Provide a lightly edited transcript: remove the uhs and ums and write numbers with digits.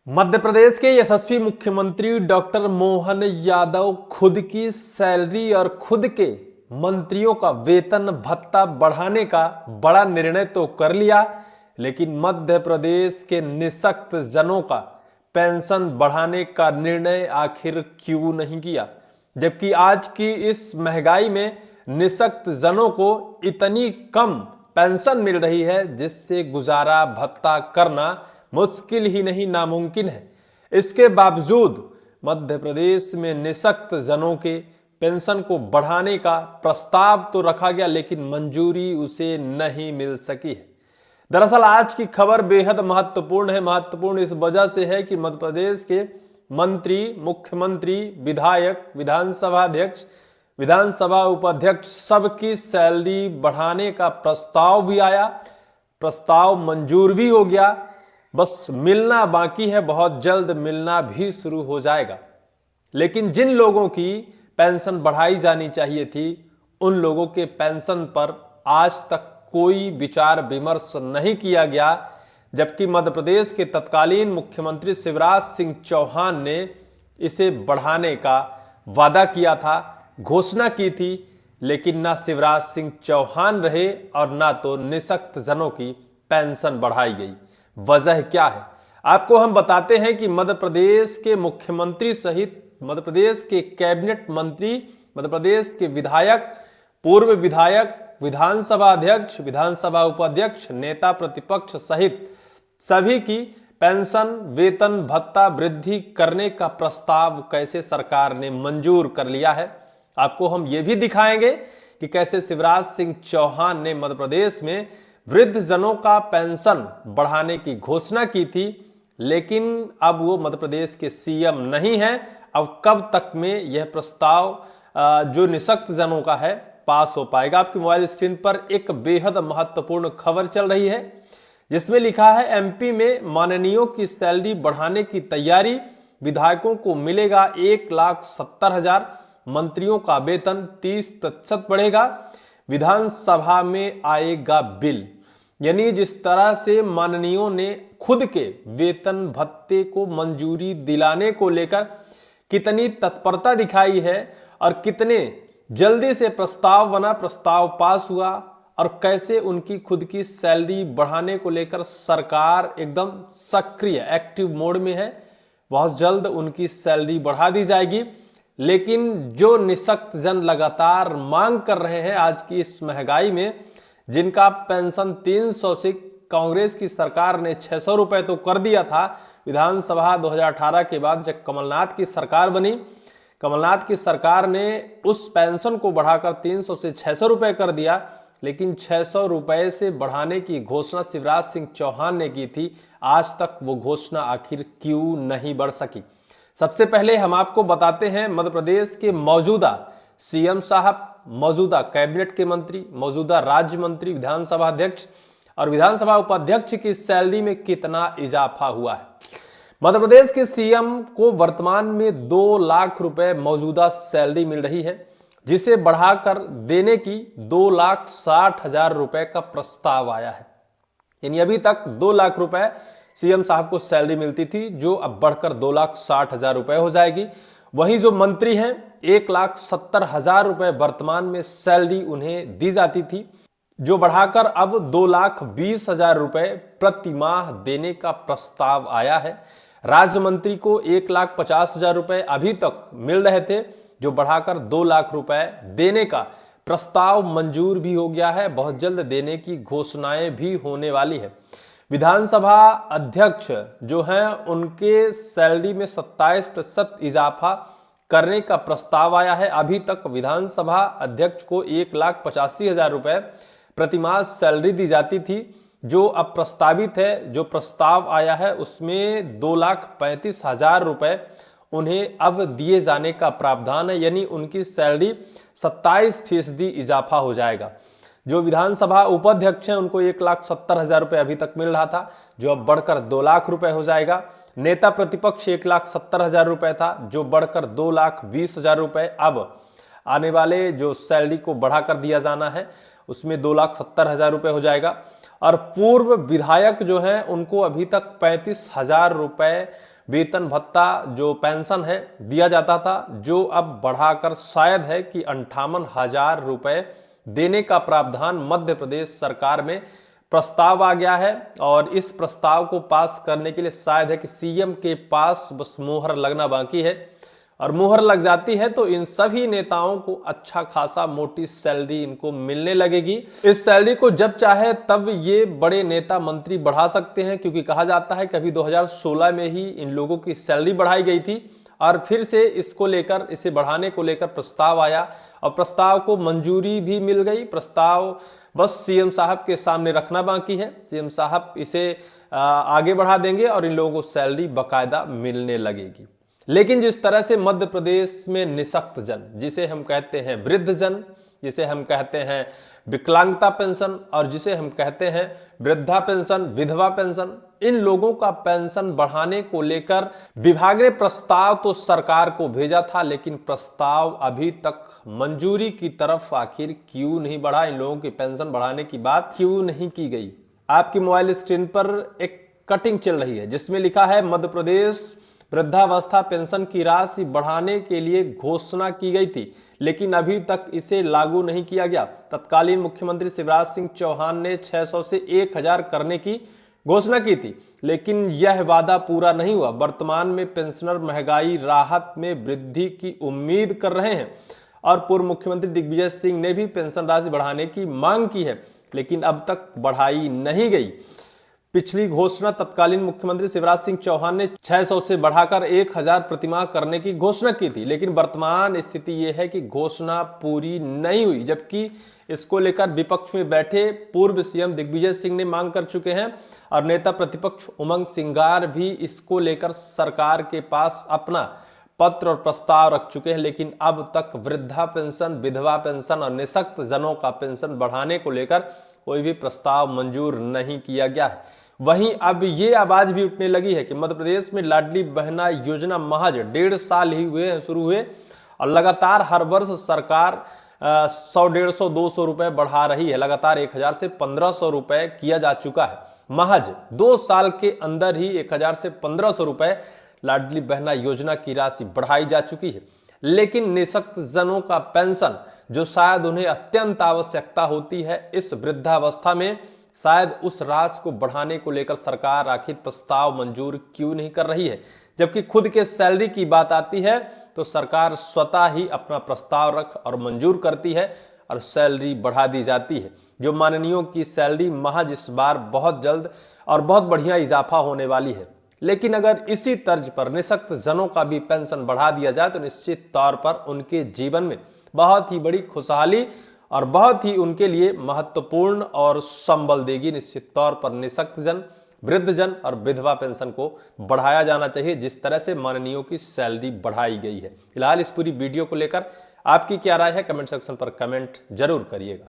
मध्य प्रदेश के यशस्वी मुख्यमंत्री डॉक्टर मोहन यादव खुद की सैलरी और खुद के मंत्रियों का वेतन भत्ता बढ़ाने का बड़ा निर्णय तो कर लिया, लेकिन मध्य प्रदेश के निःशक्त जनों का पेंशन बढ़ाने का निर्णय आखिर क्यों नहीं किया। जबकि आज की इस महंगाई में निःशक्त जनों को इतनी कम पेंशन मिल रही है जिससे गुजारा भत्ता करना मुश्किल ही नहीं नामुमकिन है। इसके बावजूद मध्य प्रदेश में निःशक्त जनों के पेंशन को बढ़ाने का प्रस्ताव तो रखा गया, लेकिन मंजूरी उसे नहीं मिल सकी है। दरअसल आज की खबर बेहद महत्वपूर्ण है। महत्वपूर्ण इस वजह से है कि मध्य प्रदेश के मंत्री, मुख्यमंत्री, विधायक, विधानसभा अध्यक्ष, विधानसभा उपाध्यक्ष सबकी सैलरी बढ़ाने का प्रस्ताव भी आया, प्रस्ताव मंजूर भी हो गया, बस मिलना बाकी है, बहुत जल्द मिलना भी शुरू हो जाएगा। लेकिन जिन लोगों की पेंशन बढ़ाई जानी चाहिए थी, उन लोगों के पेंशन पर आज तक कोई विचार विमर्श नहीं किया गया। जबकि मध्य प्रदेश के तत्कालीन मुख्यमंत्री शिवराज सिंह चौहान ने इसे बढ़ाने का वादा किया था, घोषणा की थी, लेकिन ना शिवराज सिंह चौहान रहे और ना तो निःशक्त जनों की पेंशन बढ़ाई गई। वजह क्या है, आपको हम बताते हैं कि मध्य प्रदेश के मुख्यमंत्री सहित मध्य प्रदेश के कैबिनेट मंत्री, मध्य प्रदेश के विधायक, पूर्व विधायक, विधानसभा अध्यक्ष, विधानसभा उपाध्यक्ष, नेता प्रतिपक्ष सहित सभी की पेंशन, वेतन, भत्ता वृद्धि करने का प्रस्ताव कैसे सरकार ने मंजूर कर लिया है। आपको हम ये भी दिखाएंगे कि कैसे शिवराज सिंह चौहान ने मध्य प्रदेश में वृद्ध जनों का पेंशन बढ़ाने की घोषणा की थी, लेकिन अब वो मध्य प्रदेश के सीएम नहीं है। अब कब तक में यह प्रस्ताव जो निःशक्त जनों का है पास हो पाएगा। आपकी मोबाइल स्क्रीन पर एक बेहद महत्वपूर्ण खबर चल रही है जिसमें लिखा है एमपी में माननीयों की सैलरी बढ़ाने की तैयारी, विधायकों को मिलेगा 1,70,000, मंत्रियों का वेतन 30% बढ़ेगा, विधानसभा में आएगा बिल। यानी जिस तरह से माननीयों ने खुद के वेतन भत्ते को मंजूरी दिलाने को लेकर कितनी तत्परता दिखाई है और कितने जल्दी से प्रस्ताव बना, प्रस्ताव पास हुआ, और कैसे उनकी खुद की सैलरी बढ़ाने को लेकर सरकार एकदम सक्रिय एक्टिव मोड में है। बहुत जल्द उनकी सैलरी बढ़ा दी जाएगी। लेकिन जो निःशक्त जन लगातार मांग कर रहे हैं आज की इस महंगाई में, जिनका पेंशन 300 से कांग्रेस की सरकार ने 600 रुपए तो कर दिया था विधानसभा 2018 के बाद जब कमलनाथ की सरकार बनी, कमलनाथ की सरकार ने उस पेंशन को बढ़ाकर 300 से 600 रुपए कर दिया, लेकिन 600 रुपए से बढ़ाने की घोषणा शिवराज सिंह चौहान ने की थी। आज तक वो घोषणा आखिर क्यों नहीं बढ़ सकी। सबसे पहले हम आपको बताते हैं मध्य प्रदेश के मौजूदा सीएम साहब, मौजूदा कैबिनेट के मंत्री, मौजूदा राज्य मंत्री, विधानसभा अध्यक्ष और विधानसभा उपाध्यक्ष की सैलरी में कितना इजाफा हुआ है। मध्य प्रदेश के सीएम को वर्तमान में 2 लाख रुपए मौजूदा सैलरी मिल रही है, जिसे बढ़ाकर देने की 2,60,000 रुपए का प्रस्ताव आया है। यानी अभी तक 2 लाख रुपए सीएम साहब को सैलरी मिलती थी, जो अब बढ़कर 2,60,000 रुपए हो जाएगी। वहीं जो मंत्री हैं 1,70,000 रुपए वर्तमान में सैलरी उन्हें दी जाती थी, जो बढ़ाकर अब 2,20,000 रुपए प्रति माह देने का प्रस्ताव आया है। राज्य मंत्री को 1,50,000 रुपए अभी तक मिल रहे थे, जो बढ़ाकर 2 लाख रुपए देने का प्रस्ताव मंजूर भी हो गया है। बहुत जल्द देने की घोषणाएं भी होने वाली है। विधानसभा अध्यक्ष जो हैं उनके सैलरी में 27% इजाफा करने का प्रस्ताव आया है। अभी तक विधानसभा अध्यक्ष को 1,85,000 रुपए प्रतिमाह सैलरी दी जाती थी, जो अब प्रस्तावित है, जो प्रस्ताव आया है उसमें 2,35,000 रुपए उन्हें अब दिए जाने का प्रावधान है। यानी उनकी सैलरी 27% इजाफा हो जाएगा। जो विधानसभा उपाध्यक्ष हैं उनको 1,70,000 रुपए अभी तक मिल रहा था, जो अब बढ़कर 2 लाख रुपए हो जाएगा। नेता प्रतिपक्ष 1,70,000 रुपए था, जो बढ़कर 2,20,000 रुपए अब आने वाले जो सैलरी को बढ़ाकर दिया जाना है उसमें 2,70,000 रुपए हो जाएगा। और पूर्व विधायक जो हैं उनको अभी तक 35,000 रुपए वेतन भत्ता जो पेंशन है दिया जाता था, जो अब बढ़ाकर शायद है कि 58,000 रुपए देने का प्रावधान मध्य प्रदेश सरकार में प्रस्ताव आ गया है। और इस प्रस्ताव को पास करने के लिए शायद है कि सीएम के पास बस मुहर लगना बाकी है, और मुहर लग जाती है तो इन सभी नेताओं को अच्छा खासा मोटी सैलरी इनको मिलने लगेगी। इस सैलरी को जब चाहे तब ये बड़े नेता मंत्री बढ़ा सकते हैं, क्योंकि कहा जाता है कि अभी 2016 में ही इन लोगों की सैलरी बढ़ाई गई थी और फिर से इसे बढ़ाने को लेकर प्रस्ताव आया और प्रस्ताव को मंजूरी भी मिल गई। प्रस्ताव बस सीएम साहब के सामने रखना बाकी है। सीएम साहब इसे आगे बढ़ा देंगे और इन लोगों को सैलरी बकायदा मिलने लगेगी। लेकिन जिस तरह से मध्य प्रदेश में निःशक्त जन, जिसे हम कहते हैं वृद्ध जन, जिसे हम कहते हैं विकलांगता पेंशन और जिसे हम कहते हैं वृद्धा पेंशन, विधवा पेंशन, इन लोगों का पेंशन बढ़ाने को लेकर विभाग ने प्रस्ताव तो सरकार को भेजा था, लेकिन प्रस्ताव अभी तक मंजूरी की तरफ आखिर क्यों नहीं बढ़ा? इन लोगों की पेंशन बढ़ाने की बात क्यों नहीं की गई? आपकी मोबाइल स्क्रीन पर एक कटिंग चल रही है जिसमें लिखा है मध्य प्रदेश वृद्धावस्था पेंशन की राशि बढ़ाने के लिए घोषणा की गई थी, लेकिन अभी तक इसे लागू नहीं किया गया। तत्कालीन मुख्यमंत्री शिवराज सिंह चौहान ने 600 से 1000 करने की घोषणा की थी, लेकिन यह वादा पूरा नहीं हुआ। वर्तमान में पेंशनर महंगाई राहत में वृद्धि की उम्मीद कर रहे हैं और पूर्व मुख्यमंत्री दिग्विजय सिंह ने भी पेंशन राशि बढ़ाने की मांग की है, लेकिन अब तक बढ़ाई नहीं गई। पिछली घोषणा तत्कालीन मुख्यमंत्री शिवराज सिंह चौहान ने 600 से बढ़ाकर 1000 प्रतिमाह करने की घोषणा की थी, लेकिन वर्तमान स्थिति यह है कि घोषणा पूरी नहीं हुई, जबकि इसको लेकर विपक्ष में बैठे पूर्व सीएम दिग्विजय सिंह ने मांग कर चुके हैं और नेता प्रतिपक्ष उमंग सिंगार भी इसको लेकर सरकार के पास अपना पत्र और प्रस्ताव रख चुके हैं, लेकिन अब तक वृद्धा पेंशन, विधवा पेंशन और निःशक्त जनों का पेंशन बढ़ाने को लेकर कोई भी प्रस्ताव मंजूर नहीं किया गया है। वहीं अब ये आवाज भी उठने लगी है कि मध्य प्रदेश में लाडली बहना योजना महज 1.5 साल ही हुए हैं शुरू हुए और लगातार हर वर्ष सरकार 100, 150, 200 रुपए बढ़ा रही है। लगातार 1000 से 1500 रुपए किया जा चुका है। महज 2 साल के अंदर ही 1000 से 1500 रुपए लाडली बहना योजना की राशि बढ़ाई जा चुकी है, लेकिन निःशक्त जनों का पेंशन जो शायद उन्हें अत्यंत आवश्यकता होती है इस वृद्धावस्था में, शायद उस राशि को बढ़ाने को लेकर सरकार आखिर प्रस्ताव मंजूर क्यों नहीं कर रही है। जबकि खुद के सैलरी की बात आती है तो सरकार स्वतः ही अपना प्रस्ताव रख और मंजूर करती है और सैलरी बढ़ा दी जाती है। जो माननीयों की सैलरी महज इस बार बहुत जल्द और बहुत बढ़िया इजाफा होने वाली है। लेकिन अगर इसी तर्ज पर निःशक्त जनों का भी पेंशन बढ़ा दिया जाए तो निश्चित तौर पर उनके जीवन में बहुत ही बड़ी खुशहाली और बहुत ही उनके लिए महत्वपूर्ण और संबल देगी। निश्चित तौर पर निःशक्त जन, वृद्ध जन और विधवा पेंशन को बढ़ाया जाना चाहिए जिस तरह से माननीयों की सैलरी बढ़ाई गई है। फिलहाल इस पूरी वीडियो को लेकर आपकी क्या राय है, कमेंट सेक्शन पर कमेंट जरूर करिएगा।